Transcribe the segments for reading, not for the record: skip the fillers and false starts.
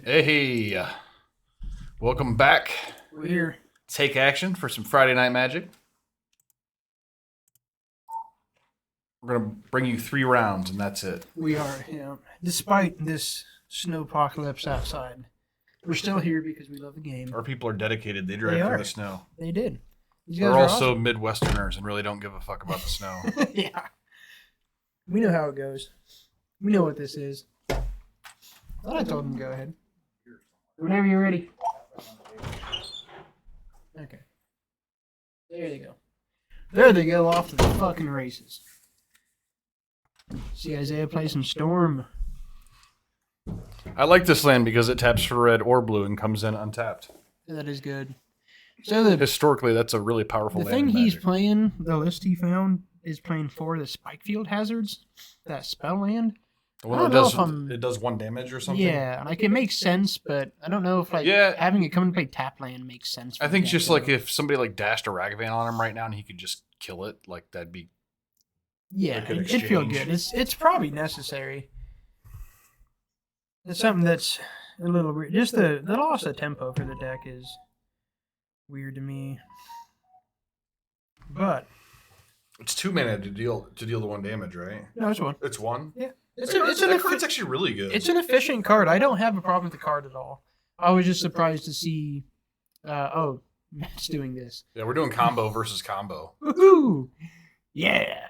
Hey, welcome back. We're here. Take action for some Friday Night Magic. We're going to bring you 3 rounds, and that's it. We are, despite this snowpocalypse outside, we're still here because we love the game. Our people are dedicated. They drive They through are. the snow. They did. These guys They're are also awesome. Midwesterners and really don't give a fuck about the snow. Yeah. We know how it goes. We know what this is. I thought I told them to go ahead. Whenever you're ready. Okay. There they go. There they go off to the fucking races. See Isaiah play some Storm. I like this land because it taps for red or blue and comes in untapped. That is good. So Historically, that's a really powerful the land. thing in he's Magic. playing, the list he found, is playing for the Spike Field Hazards, that spell land. The one I that don't know does if I'm- it does 1 damage or something. Yeah, like it makes sense, but I don't know if having it come and play tap land makes sense. I think the just deck, like though. if somebody like dashed a Ragavan on him right now and he could just kill it, like that'd be Yeah, good it'd feel exchange. good. It's probably necessary. It's something that's a little weird. Just the loss of tempo for the deck is weird to me. But it's 2 mana to deal the 1 damage, right? no, it's one. It's 1. Yeah, It's it's card's actually really good. It's an efficient card. I don't have a problem with the card at all. I was just surprised to see. Matt's doing this. Yeah, we're doing combo versus combo. Woohoo! Yeah.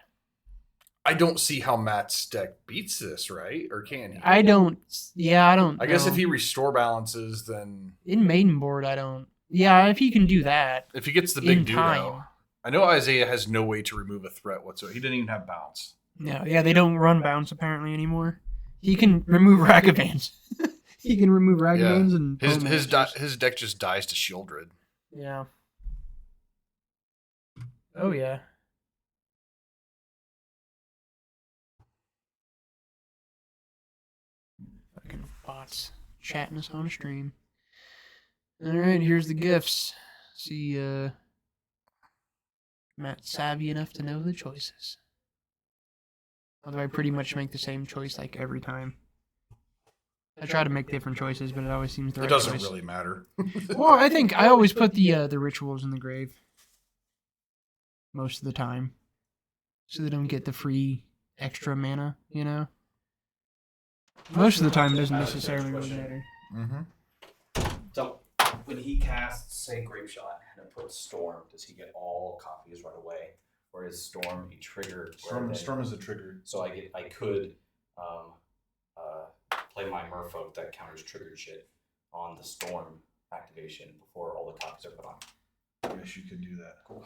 I don't see how Matt's deck beats this, right? Or can he? I don't. Yeah, I don't. I guess know. if he restore balances, then in maiden board, I don't. Yeah, if he can do that if he gets the in big dude time. out. I know Isaiah has no way to remove a threat whatsoever. He didn't even have bounce. Yeah, they don't run bounce apparently anymore. He can remove Ragavans. He can remove Ragavans and his deck just dies to Shieldred. Yeah. Oh yeah. Fucking bots chatting us on a stream. Alright, here's the gifts. See, Matt's savvy enough to know the choices. Although I pretty much make the same choice like every time. I try to make different choices, but it always seems the right choice. It doesn't really matter. Well, I think I always put the rituals in the grave. Most of the time. So they don't get the free extra mana, you know? Most of the time it doesn't necessarily really matter. Mm-hmm. So when he casts, say, Grape Shot and puts Storm, does he get all copies right away? Or is Storm a trigger? Storm is a trigger. So I could play my Merfolk that counters triggered shit on the Storm activation before all the copies are put on. Yes, you could do that. Cool.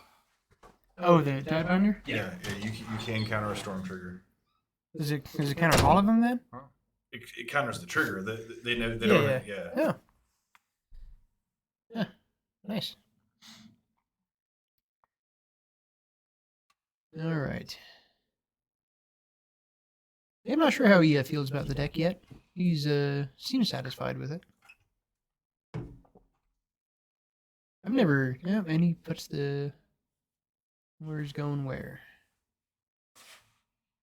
Oh, the Tidebinder? Yeah, you can counter a Storm trigger. Does it counter all of them then? It counters the trigger. They know they Yeah, don't. yeah. Yeah. Yeah. Nice. All right. I'm not sure how he feels about the deck yet. He's seems satisfied with it. I've never. Yeah, and he puts the. Where's going where?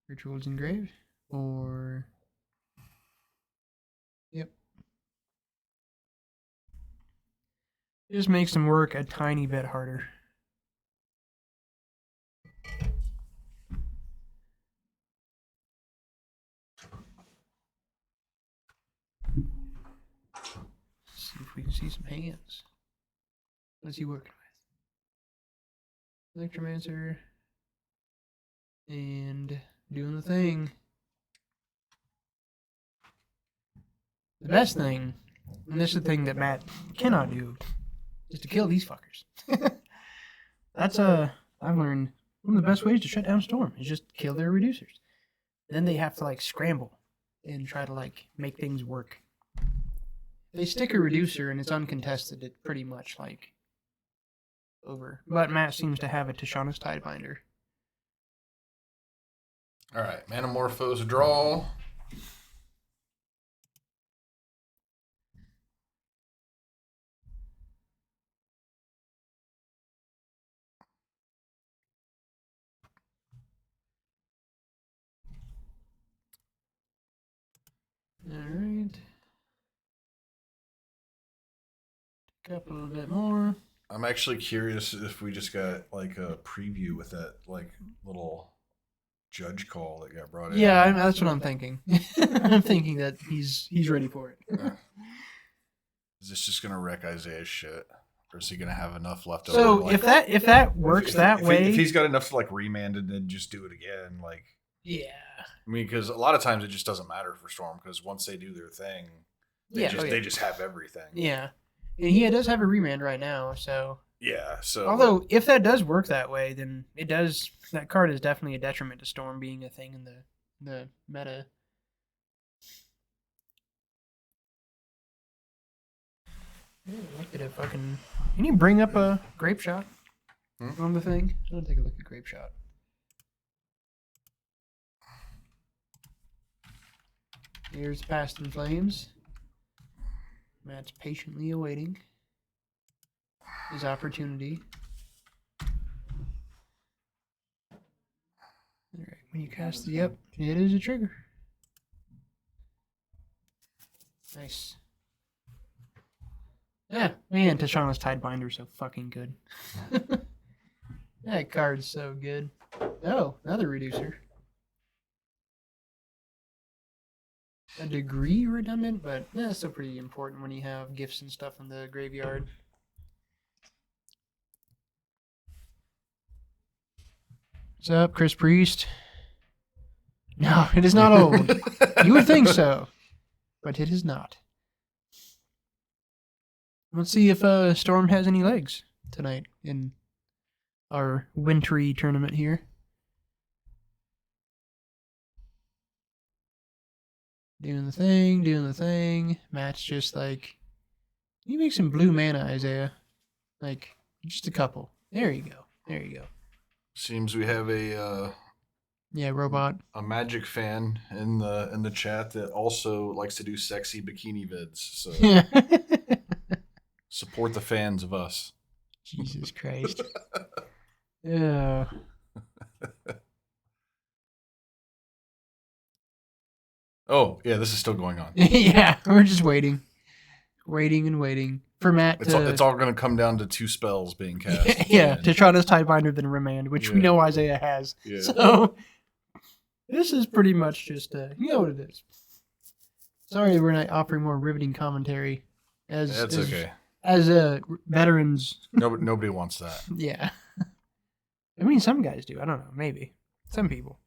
Rituals engraved or. Yep. Just makes them work a tiny bit harder. See if we can see some hands. What's he working with? Electromancer. And doing the thing. The best thing, and this is the thing that Matt cannot do, is to kill these fuckers. That's I've learned one of the best ways to shut down Storm is just kill their reducers. Then they have to like scramble and try to like make things work. They stick a reducer and it's uncontested. It's pretty much like over. But Matt seems to have a Tishana's Tidebinder. All right, Manamorphose draw. All right. Up a little bit more. I'm actually curious if we just got like a preview with that like little judge call that got brought in. Yeah, that's what I'm thinking. I'm thinking that he's ready for it. Is this just gonna wreck Isaiah's shit, or is he gonna have enough left over? So like, if that works that way, if he's got enough to like remand and then just do it again, like yeah, I mean, because a lot of times it just doesn't matter for Storm because once they do their thing, they just have everything. Yeah, and he does have a remand right now. So yeah, so although if that does work that way, then that card is definitely a detriment to Storm being a thing in the meta. Look at it, fucking. Can you bring up a grape shot on the thing? I'll take a look at grape shot. Here's Past in Flames. Matt's patiently awaiting his opportunity. Alright, when you cast the it is a trigger. Nice. Yeah, man, Tashana's Tidebinder is so fucking good. That card's so good. Oh, another reducer. A degree redundant, but that's still pretty important when you have gifts and stuff in the graveyard. What's up, Chris Priest? No, it is not old. You would think so, but it is not. Let's see if Storm has any legs tonight in our wintry tournament here. Doing the thing. Matt's just like, you make some blue mana, Isaiah. Like, just a couple. There you go. Seems we have a robot. a Magic fan in the chat that also likes to do sexy bikini vids. So support the fans of us. Jesus Christ. Yeah. Oh, yeah, this is still going on. Yeah, we're just waiting for Matt It's all going to come down to 2 spells being cast. Yeah, to try to Tidebinder then Remand, which we know Isaiah has. Yeah. So this is pretty much just you know what it is. Sorry, we're not offering more riveting commentary. That's okay. As veterans. Nobody wants that. Yeah. I mean, some guys do. I don't know. Maybe some people,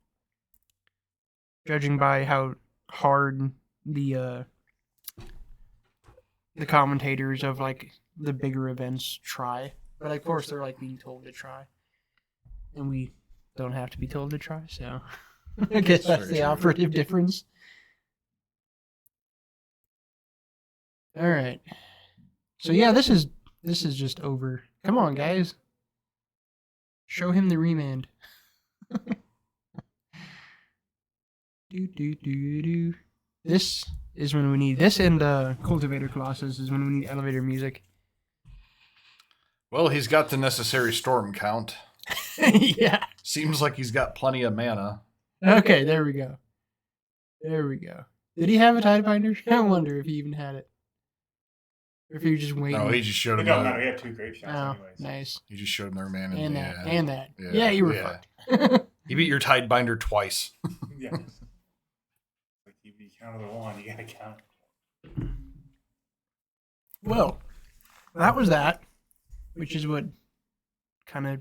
judging by how hard the commentators of like the bigger events try, but of course they're like being told to try, and we don't have to be told to try. So I guess that's the operative difference. All right. So yeah, this is just over. Come on, guys. Show him the remand. Do. This is when we need this, and Cultivator Colossus is when we need elevator music. Well, he's got the necessary storm count. Yeah. Seems like he's got plenty of mana. Okay, there we go. Did he have a Tidebinder? I wonder if he even had it. Or if he was just waiting. No, he just showed him. It don't matter. He had 2 grape shots anyways. Nice. He just showed him their mana. And that. Yeah, you were fucked. He beat your Tidebinder twice. Yeah. Like you count the 1, you gotta count. Well, that was that, which is what kind of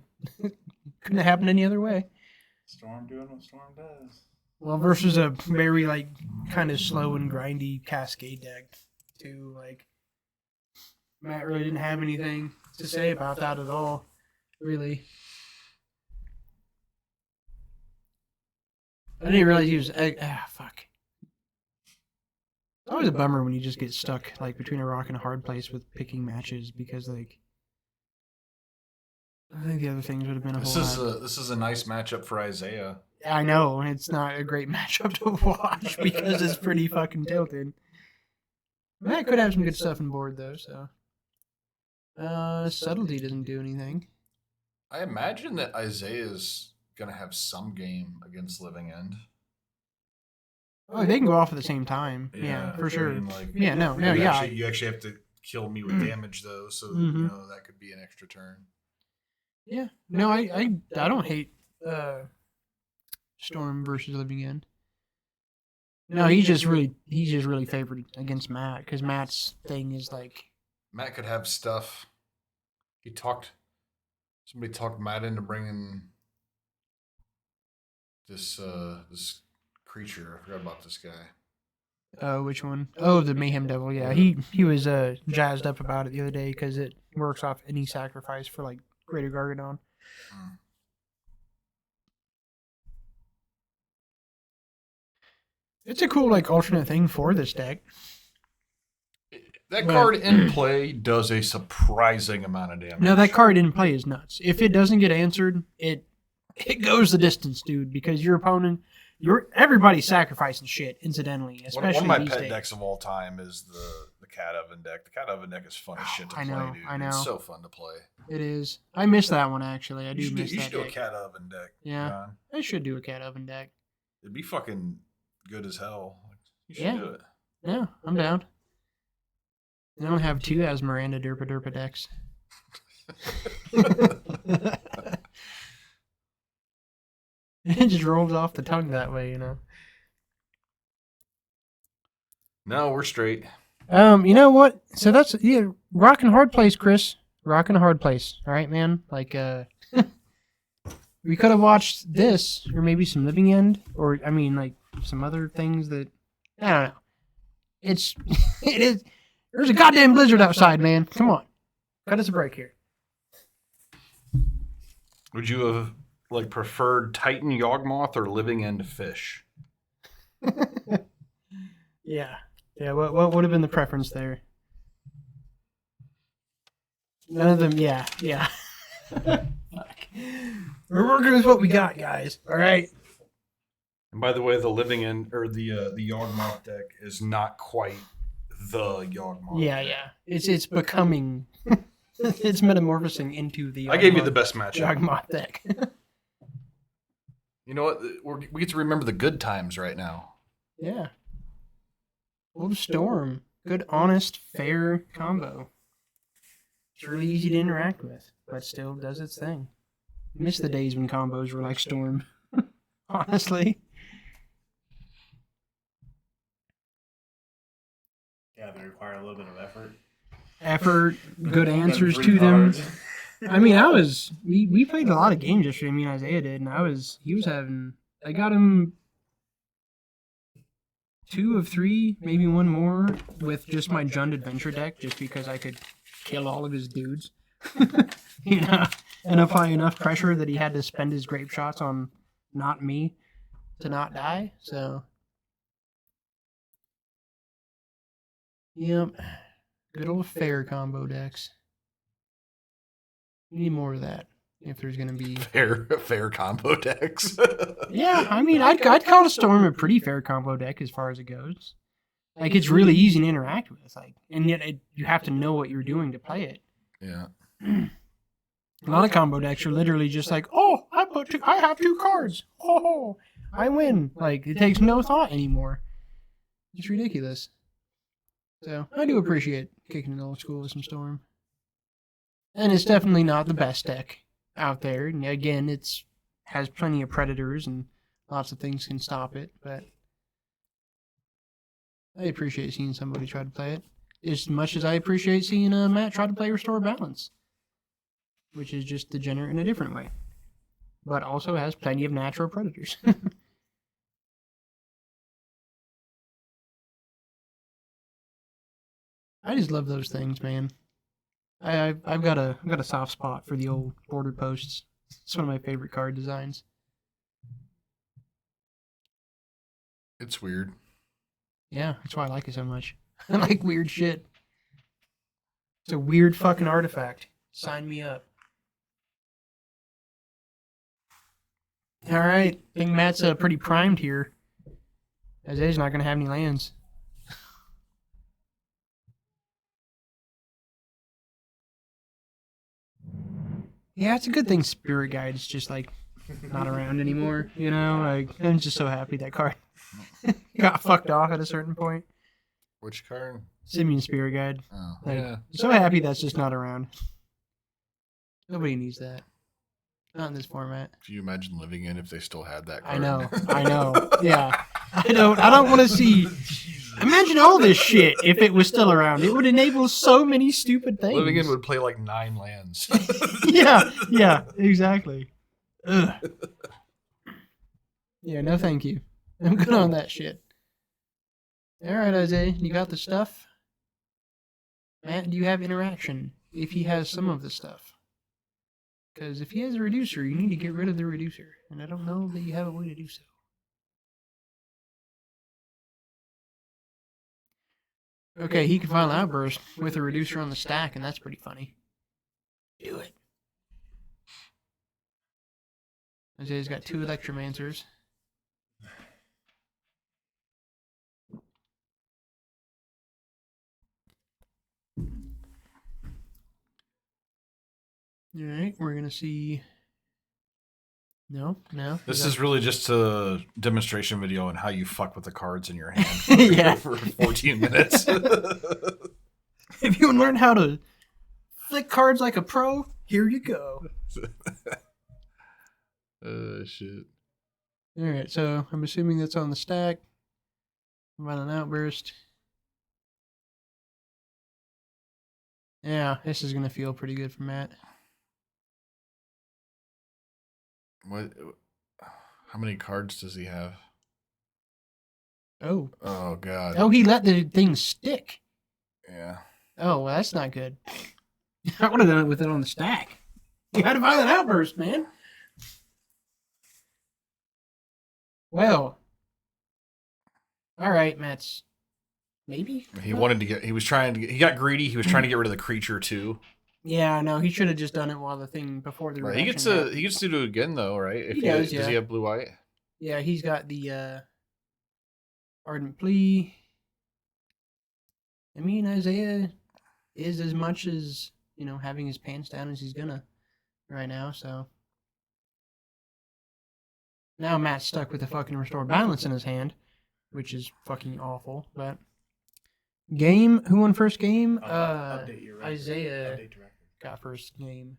couldn't have happened any other way. Storm doing what Storm does. Well, versus a very like kind of slow and grindy Cascade deck, too. Like Matt really didn't have anything to say about that at all, really. I didn't realize he was. Fuck. It's always a bummer when you just get stuck like between a rock and a hard place with picking matches because like I think the other things would have been a whole lot. This is a nice matchup for Isaiah. I know it's not a great matchup to watch because it's pretty fucking tilted. Matt could have some good stuff on board though, so. Subtlety doesn't do anything. I imagine that Isaiah's gonna have some game against Living End. Oh, they can go off at the same time. Yeah, for sure. I mean, like, Yeah, no, you yeah. Actually, you actually have to kill me with damage though, so Mhm. that could be an extra turn. Yeah. No, I don't hate Storm versus Living End. No, he's just really favored against Matt because Matt's thing is like Matt could have stuff. Somebody talked Matt into bringing this creature. I forgot about this guy. which one? Oh, the Mayhem Devil. Yeah, he was jazzed up about it the other day because it works off any sacrifice for like Greater Gargadon. Mm. It's a cool like alternate thing for this deck. That card in play does a surprising amount of damage. No, that card in play is nuts. If it doesn't get answered, it goes the distance, dude. Because your opponent, everybody's sacrificing shit. Incidentally, especially one of my these pet days. decks of all time is the Cat Oven deck. The Cat Oven deck is fun as shit to play, dude. I know. It's so fun to play. It is. I miss that one actually. I do miss that. You should do a deck. Cat Oven deck. Yeah. John. I should do a Cat Oven deck. It'd be fucking good as hell. You should Yeah. do it. Yeah, I'm down. I don't have two as Miranda Derpa Derpa decks. It just rolls off the tongue that way, No, we're straight. You know what? So that's rocking hard place, Chris. Rocking a hard place. All right, man. Like we could have watched this, or maybe some Living End, or I mean, like some other things that I don't know. It is. There's a goddamn blizzard outside, man. Come on, cut us a break here. Would you have preferred Titan Yawgmoth or Living End Fish? Yeah. What would have been the preference there? None of them. Yeah. We're working with what we got, guys. All right. And by the way, the Living End or the Yawgmoth deck is not quite the Yawgmoth. Yeah. It's becoming. It's metamorphosing into the. I gave you the best matchup. Yawgmoth deck. You know what? We get to remember the good times right now. Yeah. Old Storm. Good, honest, fair combo. It's really easy to interact with, but still does its thing. Miss the days when combos were like Storm. Honestly. Yeah, they require a little bit of effort. Effort, good answers Three to them. cards. I mean, we played a lot of games yesterday, me and Isaiah did, and I got him 2 of 3, maybe one more, with just my Jund Adventure deck, just because I could kill all of his dudes. And apply enough pressure that he had to spend his grape shots on not me to not die, so. Yep. Good old fair combo decks. We need more of that if there's going to be fair combo decks. Yeah, I mean, I'd call a Storm a pretty fair combo deck as far as it goes. Like, it's really easy to interact with, and yet you have to know what you're doing to play it. Yeah. A lot of combo decks are literally just like, oh, I have 2 cards. Oh, I win. Like, it takes no thought anymore. It's ridiculous. So, I do appreciate kicking it old school with some Storm. And it's definitely not the best deck out there. And again, it's has plenty of predators and lots of things can stop it, but I appreciate seeing somebody try to play it as much as I appreciate seeing Matt try to play Restore Balance, which is just degenerate in a different way, but also has plenty of natural predators. I just love those things, man. I've got a soft spot for the old border posts. It's one of my favorite card designs. It's weird. Yeah, that's why I like it so much. I like weird shit. It's a weird fucking artifact. Sign me up. All right, I think Matt's pretty primed here. Isaiah's not gonna have any lands. Yeah, it's a good thing Spirit Guide's just like not around anymore, Like, I'm just so happy that card got fucked off at a certain point. Which card? Simeon Spirit Guide. Oh, Like, yeah. I'm so happy that's just not around. Nobody needs that. Not in this format. Can you imagine living in if they still had that card? I know. Yeah. I don't want to see. Imagine all this shit if it was still around. It would enable so many stupid things. Living in would play like 9 lands. yeah, exactly. Ugh. Yeah, no thank you. I'm good on that shit. All right, Isaiah, you got the stuff? Matt, do you have interaction if he has some of the stuff? Because if he has a reducer, you need to get rid of the reducer. And I don't know that you have a way to do so. Okay, he can file an outburst with a reducer on the stack, and that's pretty funny. Do it. Isaiah's got 2 Electromancers. Alright, we're gonna see. No. This is really just a demonstration video on how you fuck with the cards in your hand Yeah. for 14 minutes. If you want to learn how to flick cards like a pro, here you go. Shit. Alright, so I'm assuming that's on the stack. Violent Outburst. Yeah, this is gonna feel pretty good for Matt. What? How many cards does he have? Oh. Oh, God. Oh, he let the thing stick. Yeah. Oh, well, that's not good. I would have done it with it on the stack. You had a Violent Outburst, man. Well. All right, Matt's. Maybe? He wanted to get, he got greedy. He was trying to get rid of the creature too. Yeah, no, he should have just done it while the thing before the He gets to do it again though, right? If He does, Does he have blue white? Yeah, he's got the Ardent Plea. I mean, Isaiah is as much as, having his pants down as he's gonna right now, so. Now Matt's stuck with the fucking Restore Balance in his hand, which is fucking awful, but. Game? Who won first game? Update your record. Isaiah Update your record. got first game.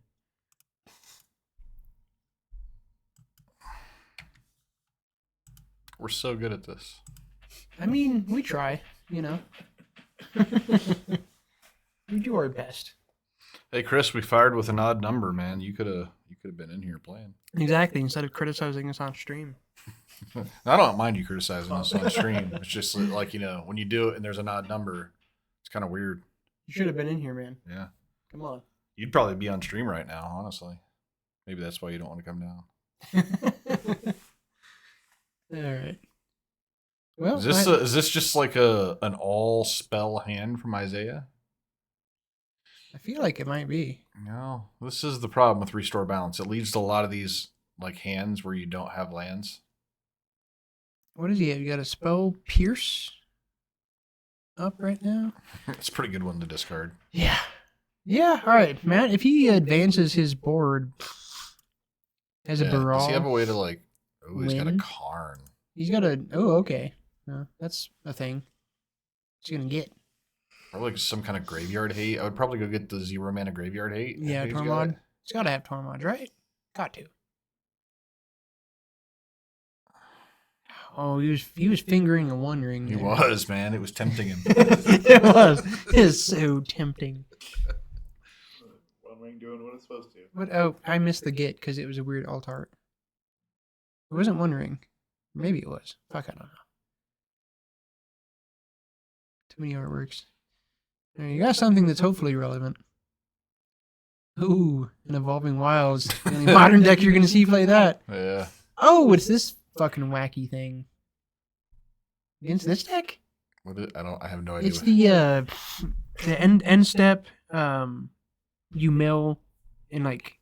We're so good at this. I mean, we try, We do our best. Hey Chris, we fired with an odd number, man. You could have been in here playing. Exactly, instead of criticizing us on stream. I don't mind you criticizing us on stream. It's just like, when you do it and there's an odd number, it's kind of weird. You should have been in here, man. Yeah. Come on. You'd probably be on stream right now, honestly. Maybe that's why you don't want to come down. All right. Well, is this just like an all spell hand from Isaiah? I feel like it might be. No, this is the problem with Restore Balance. It leads to a lot of these like hands where you don't have lands. What does he have? You got a spell Pierce up right now? It's a pretty good one to discard. Yeah. Yeah, all right, Matt. If he advances his board as a Baral. Does he have a way to like... Oh, he's got a win? Karn. He's got a... Oh, okay. That's a thing. He's going to get. Probably like some kind of graveyard hate. I would probably go get the 0 mana graveyard hate. Yeah, if he's Tormod. got it. He's got to have Tormod, right? Got to. Oh, he was fingering a One Ring. He there. was, man. It was tempting him. It was. It is so tempting. One ring doing what it's supposed to. What? Oh, I missed the get because it was a weird alt art. It wasn't One Ring. Maybe it was. Fuck, I don't know. Too many artworks. There, you got something that's hopefully relevant. Ooh, an Evolving Wilds. The only modern deck you're going to see play that. Yeah. Oh, what's this fucking wacky thing? Against this deck? What is, I have no idea. It's the end step. You mill and like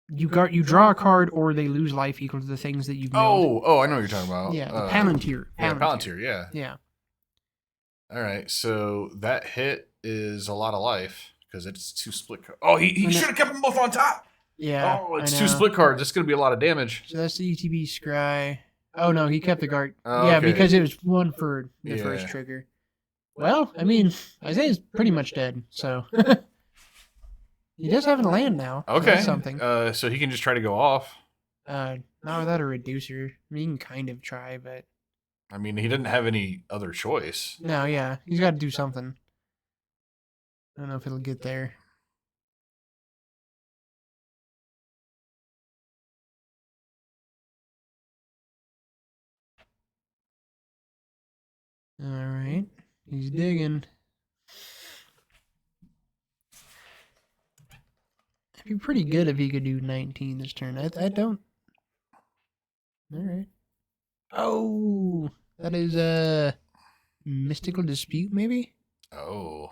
you draw a card or they lose life equal to the things that you've milled. Oh, I know what you're talking about. Yeah, the Palantir. Yeah, Palantir, yeah. Yeah. All right, so that hit is a lot of life because it's 2 split cards. Oh, he should have kept them both on top. Yeah. Oh, it's I 2 know. split cards. It's going to be a lot of damage. So that's the ETB Scry. Oh no, he kept the guard. Oh, yeah, okay. because it was one for the Yeah. first trigger. Well, I mean, Isaiah's pretty much dead, so he does have a land now. So Okay. that's something. So he can just try to go off. Not without a reducer. I mean, you can kind of try, but I mean, he didn't have any other choice. no, yeah, he's got to do something. I don't know if it'll get there. All right, he's digging. It'd be pretty good if he could do 19 this turn. I don't. All right. Oh, that is a mystical dispute, maybe. Oh.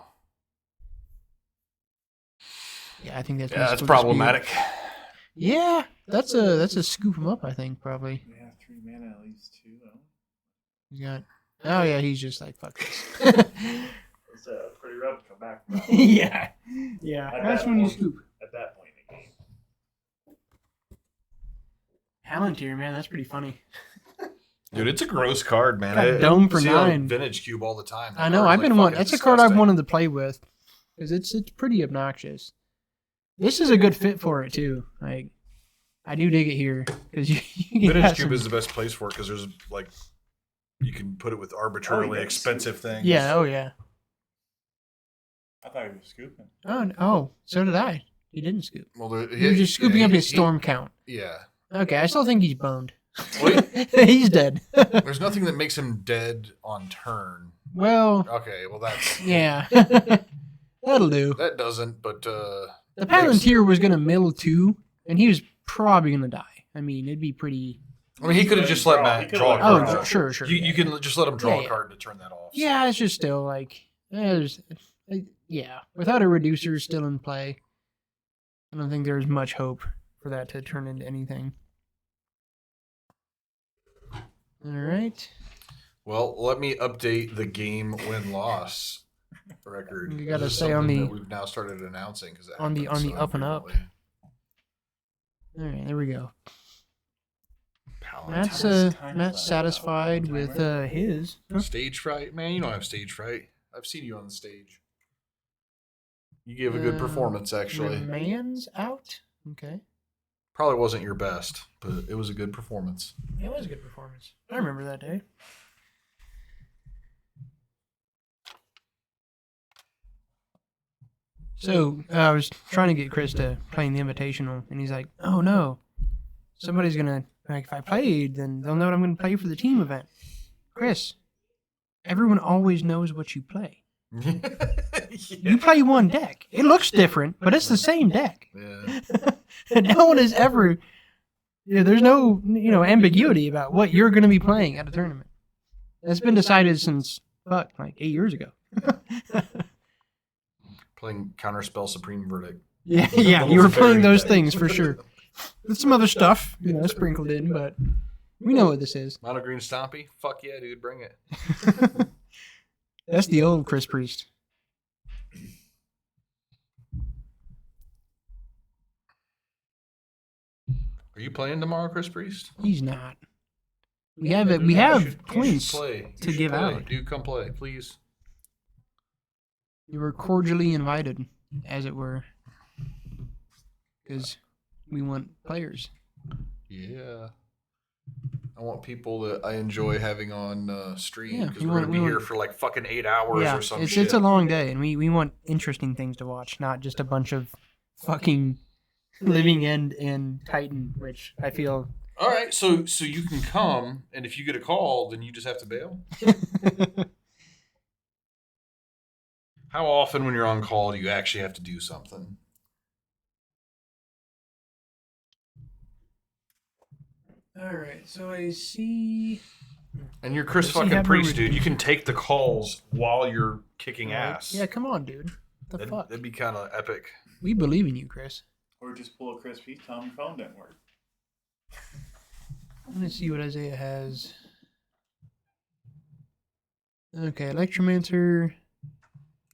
Yeah, I think that's Yeah, that's mystical problematic. dispute. Yeah, that's a scoop him up. I think probably. Yeah, 3 mana at least 2. Though. He's got. Oh yeah, he's just like fuck this. It's pretty rough to come back from. Yeah, yeah. At That's that when you point- scoop. At that point in the game. Palantir, man, that's pretty funny. Dude, it's a gross card, man. Got dome for see it on 9. Vintage Cube all the time. That I know. card's, I've like, been one. fucking That's a card I've disgusting. wanted to play with because it's pretty obnoxious. This is a good fit for it too. Like, I do dig it here because you can Vintage have Cube some- is the best place for it because there's like you can put it with arbitrarily yeah. expensive things. Yeah. Oh yeah. I thought he was scooping. Oh. So did I. He didn't scoop. Well, You're just scooping up his storm count. Yeah. Okay, I still think he's boned. Wait. He's dead. There's nothing that makes him dead on turn. Well, Okay, well that's yeah. That'll do. that doesn't. But The Palantir was going to mill 2, and he was probably going to die. I mean, it'd be pretty... I mean, he could have just let He Matt could've draw a let card. him draw. Oh, sure. You can just let him draw Yeah, a yeah. card to turn that off. Yeah, it's just still like... without a reducer still in play, I don't think there's much hope for that to turn into anything. All right. Well, let me update the game win-loss record. You gotta This is say on something the- that we've now started announcing because on the up and up. All right, there we go. Matt's Matt's satisfied with his. Huh? Stage fright, man. You don't have stage fright. I've seen you on the stage. You gave a good performance, actually. Man's out. Okay. Probably wasn't your best, but it was a good performance. It was a good performance. I remember that day. So I was trying to get Chris to play in the Invitational, and he's like, "Oh no, somebody's gonna like if I played, then they'll know what I'm gonna play for the team event." Chris, everyone always knows what you play. You play one deck. It looks different, but it's the same deck. Yeah. And no one has ever. There's no ambiguity about what you're going to be playing at a tournament. It's been decided since like 8 years ago. Playing Counterspell Supreme Verdict. Yeah, Those you were very playing those things. things for sure. With some other stuff, sprinkled in, but we know what this is. Mono Green Stompy? Fuck yeah, dude, bring it. That's the old Chris Priest. Are you playing tomorrow, Chris Priest? He's not. We have it. We You have should points. play. to You should give play. out. Dude, come play, please. You were cordially invited, as it were, because we want players. Yeah. I want people that I enjoy having on stream Yeah, because we we're want- going to we be want- here for like fucking 8 hours Yeah, or some it's shit. a long day, and we want interesting things to watch, not just a bunch of fucking Living End and Titan, which I feel. All right, so you can come, and if you get a call, then you just have to bail? How often when you're on call do you actually have to do something? All right, so I see. And you're Chris Does he fucking have a Priest, dude. routine? You can take the calls while you're kicking ass. Yeah, come on, dude. What the fuck? That'd be kind of epic. We believe in you, Chris. Or just pull a Chris P. Tell him your phone didn't work. Let me see what Isaiah has. Okay, Electromancer.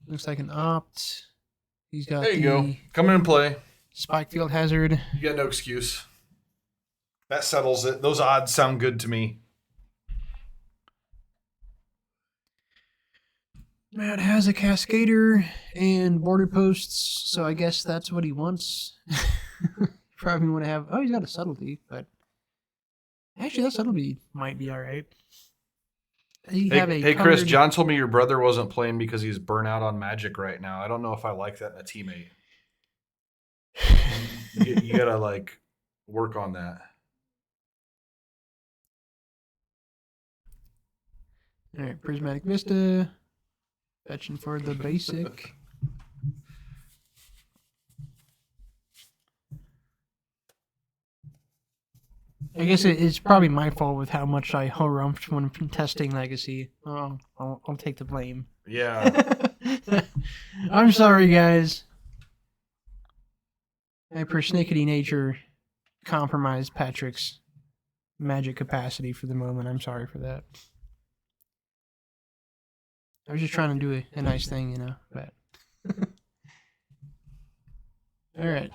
Looks like an Opt. He's got There you the go. Come in and play. Spike Field Hazard. You got no excuse. That settles it. Those odds sound good to me. Matt has a cascader and border posts, so I guess that's what he wants. Probably want to have. Oh, he's got a subtlety, but actually, that subtlety might be all right. Hey, Chris, John told me your brother wasn't playing because he's burnt out on Magic right now. I don't know if I like that in a teammate. You gotta like work on that. All right, Prismatic Vista. Fetching for the basic. I guess it's probably my fault with how much I harumphed when testing Legacy. Oh, I'll take the blame. Yeah. I'm sorry, guys. My persnickety nature compromised Patrick's magic capacity for the moment. I'm sorry for that. I was just trying to do a nice thing, you know. But all right,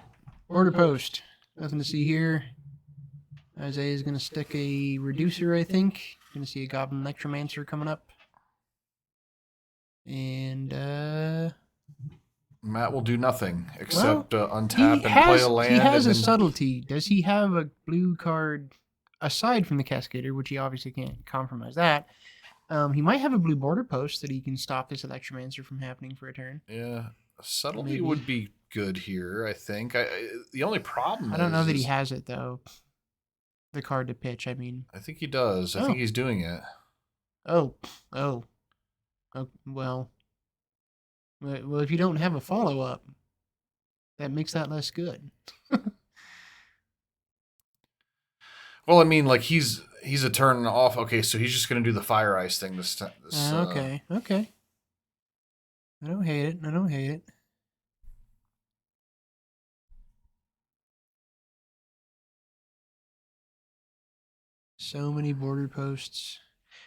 order post. Nothing to see here. Isaiah's going to stick a reducer, I think. Going to see a Goblin Electromancer coming up. And, Matt will do nothing except untap and has, play a land. He has a then... subtlety. Does he have a blue card aside from the Cascader, which he obviously can't compromise that? He might have a blue border post that he can stop this Electromancer from happening for a turn. Yeah, subtlety Maybe. would be good here, I think. The only problem I don't know that he has it, though. The card to pitch, I mean. I think he does. I think he's doing it. Oh, well, if you don't have a follow-up, that makes that less good. Well, I mean, like he's a turn off. Okay, so he's just gonna do the fire ice thing this time. Okay. I don't hate it. So many border posts.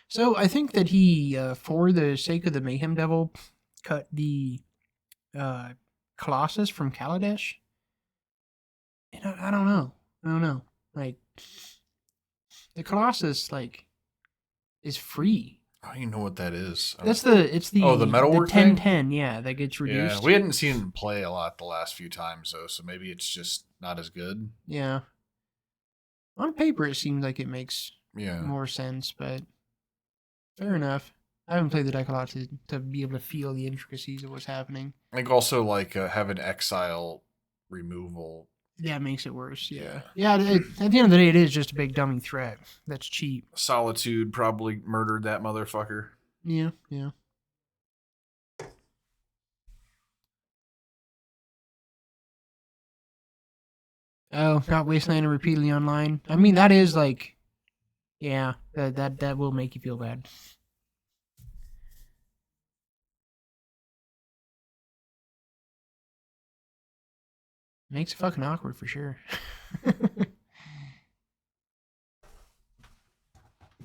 So I think that he, for the sake of the Mayhem Devil, cut the Colossus from Kaladesh. And I don't know. Like, the Colossus, like, is free. I don't even know what that is. It's the metalwork the thing? 10-10, yeah, that gets reduced. Yeah, we hadn't seen him play a lot the last few times though, so maybe it's just not as good. Yeah. On paper, it seems like it makes Yeah. more sense, but fair enough. I haven't played the deck a lot to be able to feel the intricacies of what's happening. I think also like having exile removal. Yeah, it makes it worse. Yeah. At the end of the day, it is just a big dummy threat. That's cheap. Solitude probably murdered that motherfucker. Yeah. Oh, not wasteland repeatedly online. I mean, that is like, yeah, that will make you feel bad. Makes it fucking awkward for sure.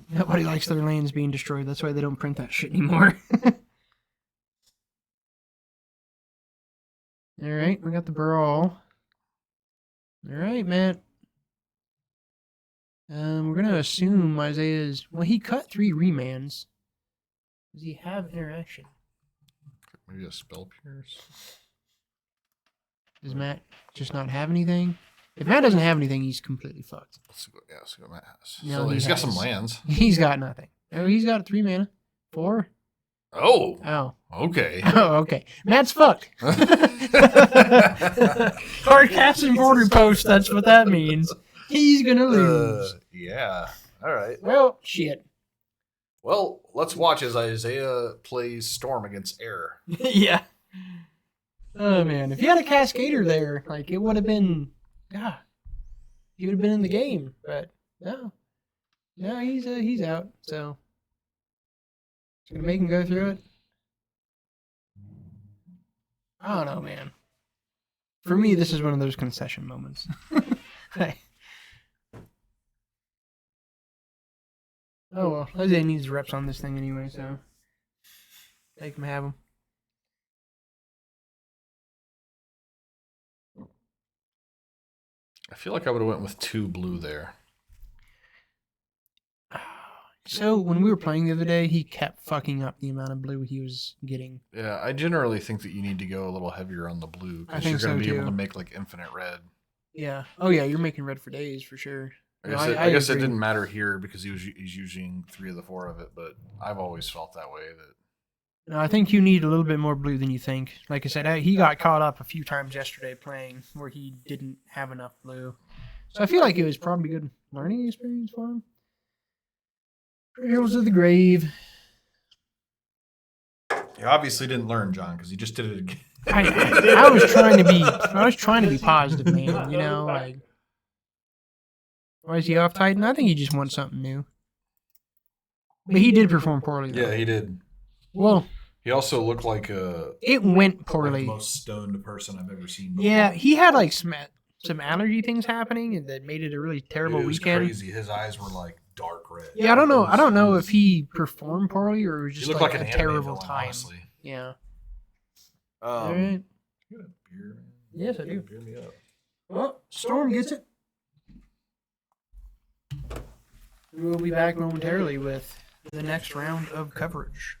Nobody likes their lands being destroyed. That's why they don't print that shit anymore. All right, we got the brawl. All right, Matt. We're gonna assume Isaiah's. Well, he cut 3 remands. Does he have interaction? Maybe a spell pierce. Does Matt just not have anything? If Matt doesn't have anything, he's completely fucked. Let's see what Matt has. No, so he's got has. some lands. He's got nothing. Oh, he's got 3 mana. 4? Oh. Okay. Oh, okay. Matt's fucked. Card casting border post, that's what that means. He's gonna lose. Yeah. All right. Well, shit. Well, let's watch as Isaiah plays Storm against Air. Yeah. Oh, man. If he had a Cascader there, like, it would have been... Yeah. He would have been in the game, but no. No, he's out, so... It's gonna make him go through it. I don't know, man. For me, this is one of those concession moments. Hey. Oh well, Isaiah needs reps on this thing anyway, so make him have them. I feel like I would have went with 2 blue there. So when we were playing the other day, he kept fucking up the amount of blue he was getting. Yeah, I generally think that you need to go a little heavier on the blue I because think you're going so, to be able too. to make like infinite red. Yeah. Oh yeah, you're making red for days for sure. I No, guess, I guess it agree. didn't matter here because he's using 3 of the 4 of it, but I've always felt that way. That No, I think you need a little bit more blue than you think. Like I said, he got caught up a few times yesterday playing where he didn't have enough blue. So I feel like it was probably a good learning experience for him. Trails of the Grave. he obviously didn't learn, John, because he just did it again. I was trying to be positive, man. You know, like, why is he off Titan? I think he just wants something new. But he did perform poorly, though. Yeah, he did. Well, He also looked like it went the poorly. most stoned person I've ever seen. Before. Yeah, he had like some allergy things happening and that made it a really terrible It was weekend. crazy. His eyes were like dark red. Yeah, I don't know. I don't know if he performed poorly or it was He just looked like like a an anime terrible villain, time. honestly. Yeah. All right. You got a beer, man? Yes, I do. Beer me up. Well, Storm gets it. We'll be back momentarily with the next round of coverage.